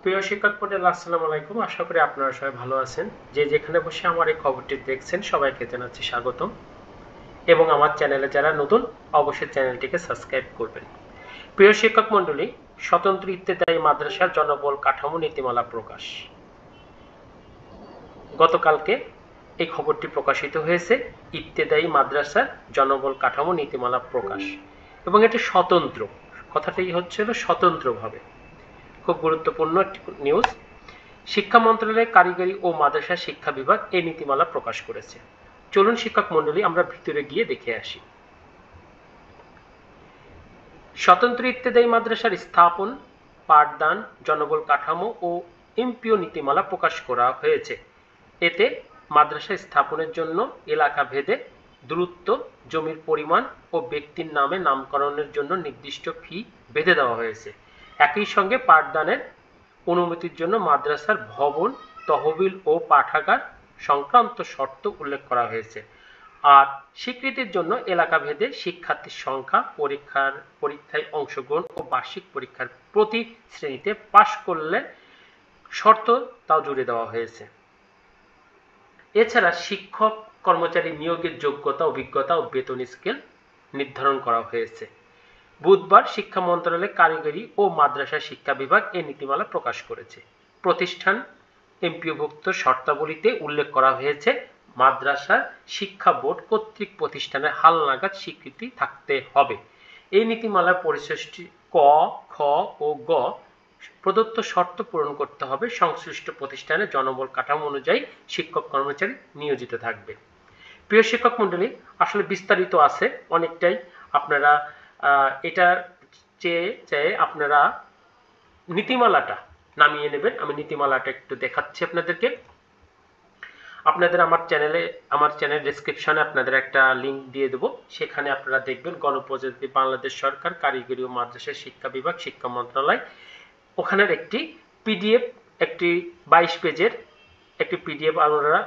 প্রিয় শিক্ষক মণ্ডলী, আসসালামু আলাইকুম। আশা করি আপনারা সবাই ভালো আছেন। যে যেখানে বসে আমার এই খবরটি দেখছেন সবাইকে জানাচ্ছি স্বাগতম, এবং আমার চ্যানেলে যারা নতুন অবশ্যই চ্যানেলটিকে সাবস্ক্রাইব করবেন। প্রিয় শিক্ষক মণ্ডলী, স্বতন্ত্র ইবতেদায়ী মাদ্রাসার জনবল কাঠামো নীতিমালা প্রকাশ। গতকালকে এই খবরটি প্রকাশিত হয়েছে, ইবতেদায়ী মাদ্রাসার জনবল কাঠামো নীতিমালা প্রকাশ, এবং এটি স্বতন্ত্র, কথাটাই হচ্ছিল স্বতন্ত্রভাবে। খুব গুরুত্বপূর্ণ একটি নিউজ। শিক্ষা মন্ত্রণালয় কারিগরি ও মাদ্রাসা শিক্ষা বিভাগ এই নীতিমালা প্রকাশ করেছে। চলুন শিক্ষক মণ্ডলী আমরা ভিতরে গিয়ে দেখে আসি। স্বতন্ত্র ইবতেদায়ী মাদ্রাসার স্থাপন, পাঠদান, জনবল কাঠামো ও এমপিও নীতিমালা প্রকাশ করা হয়েছে। এতে মাদ্রাসা স্থাপনের জন্য এলাকা ভেদে দূরত্ব, জমির পরিমাণ ও ব্যক্তির নামে নামকরণের জন্য নির্দিষ্ট ফি বেঁধে দেওয়া হয়েছে। একই সঙ্গে পাঠদানের অনুমতির জন্য মাদ্রাসার ভবন, তহবিল ও পাঠাগার সংক্রান্ত শর্ত উল্লেখ করা হয়েছে। আর স্বীকৃতির জন্য এলাকা ভেদে শিক্ষার্থীর সংখ্যা, পরীক্ষায় অংশগ্রহণ ও বার্ষিক পরীক্ষার প্রতি শ্রেণীতে পাশ করলে শর্ত তাও জুড়ে দেওয়া হয়েছে। এছাড়া শিক্ষক কর্মচারী নিয়োগের যোগ্যতা, অভিজ্ঞতা ও বেতন স্কেল নির্ধারণ করা হয়েছে। বুধবার শিক্ষা মন্ত্রণালয় কারিগরি ও মাদ্রাসা শিক্ষা বিভাগ এই নীতিমালা প্রকাশ করেছে। প্রতিষ্ঠান এমপিওভুক্ত শর্তাবলীতে উল্লেখ করা হয়েছে, মাদ্রাসার শিক্ষা বোর্ড কর্তৃক প্রতিষ্ঠানের হালনাগাদ স্বীকৃতি থাকতে হবে। এই নীতিমালার পরিশেষটি ক, খ ও গ প্রদত্ত শর্ত পূরণ করতে হবে। সংশ্লিষ্ট প্রতিষ্ঠানে জনবল কাঠামো অনুযায়ী শিক্ষক কর্মচারী নিয়োজিত থাকবে। প্রিয় শিক্ষক মণ্ডলী, আসলে বিস্তারিত আছে অনেকটাই। আপনারা এটা চেয়ে আপনারা নীতিমালাটা নামিয়ে নেবেন। আমি নীতিমালাটা একটু দেখাচ্ছি আপনাদেরকে। আপনাদের আমার চ্যানেল ডেসক্রিপশনে আপনাদের একটা লিঙ্ক দিয়ে দেবো, সেখানে আপনারা দেখবেন গণপ্রজাতন্ত্রী বাংলাদেশ সরকার কারিগরি ও মাদ্রাসা শিক্ষা বিভাগ, শিক্ষা মন্ত্রণালয়, ওখানের একটি পিডিএফ, একটি 22 পেজের একটি পিডিএফ আপনারা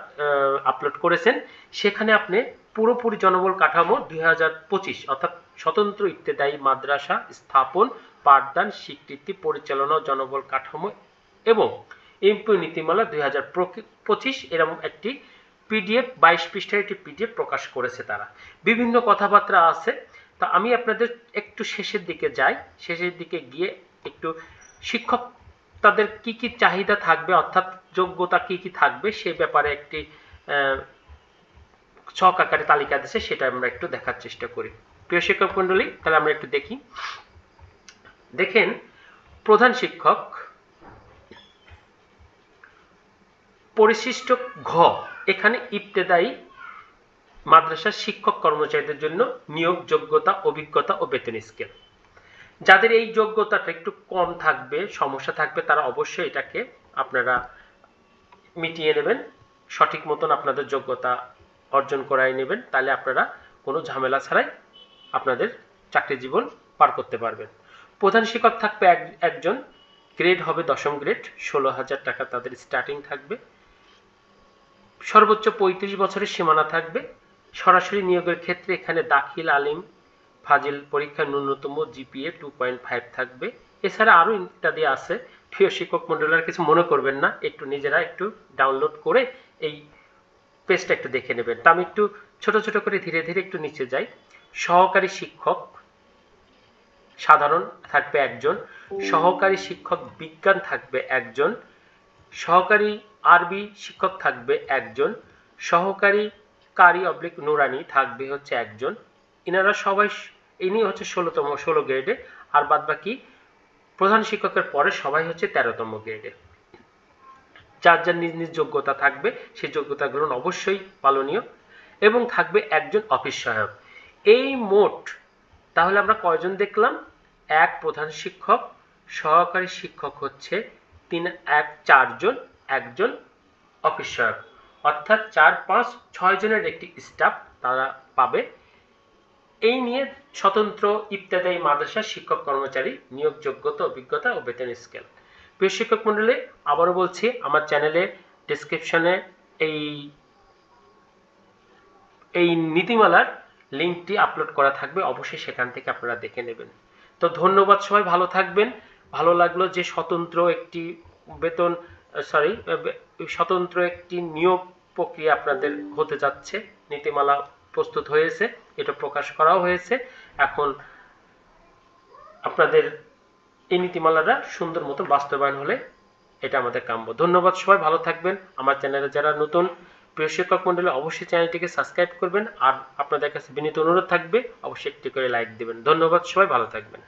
আপলোড করেছেন। সেখানে আপনি পুরোপুরি জনবল কাঠামো 2025 অর্থাৎ স্বতন্ত্র ইবতেদায়ী মাদ্রাসা স্থাপন, পাঠদান, স্বীকৃতি, পরিচালনা ও জনবল কাঠামো এবং এমপিও নীতিমালা 2025 এরকম একটি পিডিএফ 22 পৃষ্ঠার একটি পিডিএফ প্রকাশ করেছে তারা। বিভিন্ন কথাবার্তা আছে। তা আমি আপনাদের একটু শেষের দিকে যাই। শেষের দিকে গিয়ে একটু শিক্ষক তাদের কি কি চাহিদা থাকবে, অর্থাৎ যোগ্যতা কি কি থাকবে সে ব্যাপারে একটি ছক আকারে তালিকা দিয়েছে, সেটা আমরা একটু দেখার চেষ্টা করি। প্রিয় শিক্ষক মণ্ডলী, তাহলে আমরা একটু দেখি। দেখেন, প্রধান শিক্ষক, পরিশিষ্ট ঘ, এখানে ইবতেদায়ী মাদ্রাসার শিক্ষক কর্মচারীদের জন্য নিয়োগ, যোগ্যতা, অভিজ্ঞতা ও বেতন স্কেল। যাদের এই যোগ্যতাটা একটু কম থাকবে, সমস্যা থাকবে, তারা অবশ্যই এটাকে আপনারা মিটিয়ে নেবেন, সঠিক মতন আপনাদের যোগ্যতা অর্জন করাই নেবেন। তাহলে আপনারা কোনো ঝামেলা ছাড়াই আপনাদের চাকরি জীবন পার করতে পারবেন। প্রধান শিক্ষক থাকবে একজন, গ্রেড হবে 10ম গ্রেড, 16,000 টাকা তাদের স্টার্টিং থাকবে। সর্বোচ্চ 35 বছরের সীমানা থাকবে। সরাসরি নিয়োগের ক্ষেত্রে এখানে দাখিল, আলিম, ফাজিল পরীক্ষার ন্যূনতম জিপিএ 2.5 থাকবে। এছাড়া আরো ইত্যাদি আছে। প্রিয় শিক্ষক মণ্ডলীরা কিছু মনে করবেন না, একটু নিজেরা একটু ডাউনলোড করে এই পেজটা একটু দেখে নেবেন। তা আমি একটু ছোট ছোট করে ধীরে ধীরে একটু নিচে যাই। সহকারী শিক্ষক সাধারণ থাকবে একজন, সহকারী শিক্ষক বিজ্ঞান থাকবে একজন, সহকারী আরবি শিক্ষক থাকবে একজন, সহকারী কারি অবলিক নুরানি থাকবে হচ্ছে একজন। ইনারা সবাই, ইনি হচ্ছে 16 গ্রেডে, আর বাদ বাকি প্রধান শিক্ষকের পরে সবাই হচ্ছে 13তম গ্রেডে। যার যার নিজ নিজ যোগ্যতা থাকবে, সেই যোগ্যতাগুলো অবশ্যই পালনীয়। এবং থাকবে একজন অফিস সহায়ক। এই মোট তাহলে আমরা কয়জন দেখলাম? এক প্রধান শিক্ষক, সহকারী শিক্ষক হচ্ছে 4 জন, একজন অফিস সহায়ক, অর্থাৎ 4, 5, 6 জনের একটি স্টাফ তারা পাবে। এই নিয়ে স্বতন্ত্র ইবতেদায়ী মাদ্রাসা শিক্ষক কর্মচারী নিয়োগ, যোগ্যতা, অভিজ্ঞতা ও বেতন স্কেল। প্রিয় শিক্ষক মণ্ডলী, আবারও বলছি, আমার চ্যানেলে ডেসক্রিপশনে এই নীতিমালার লিঙ্কটি আপলোড করা থাকবে, অবশ্যই সেখান থেকে আপনারা দেখে নেবেন। তো ধন্যবাদ, সবাই ভালো থাকবেন। ভালো লাগলো যে স্বতন্ত্র একটি বেতন স্বতন্ত্র একটি নিয়োগ প্রক্রিয়া আপনাদের হতে যাচ্ছে, নীতিমালা প্রস্তুত হয়েছে, এটা প্রকাশ করাও হয়েছে। এখন আপনাদের এই নীতিমালাটা সুন্দর মতো বাস্তবায়ন হলে এটা আমাদের কাম্য। ধন্যবাদ, সবাই ভালো থাকবেন। আমার চ্যানেলে যারা নতুন প্রিয় শিক্ষক মন্ডলী, অবশ্যই চ্যানেলটিকে সাবস্ক্রাইব করবেন, আর আপনাদের কাছে বিনীত অনুরোধ থাকবে অবশ্যই একটি করে লাইক দিবেন। ধন্যবাদ, সবাই ভালো থাকবেন।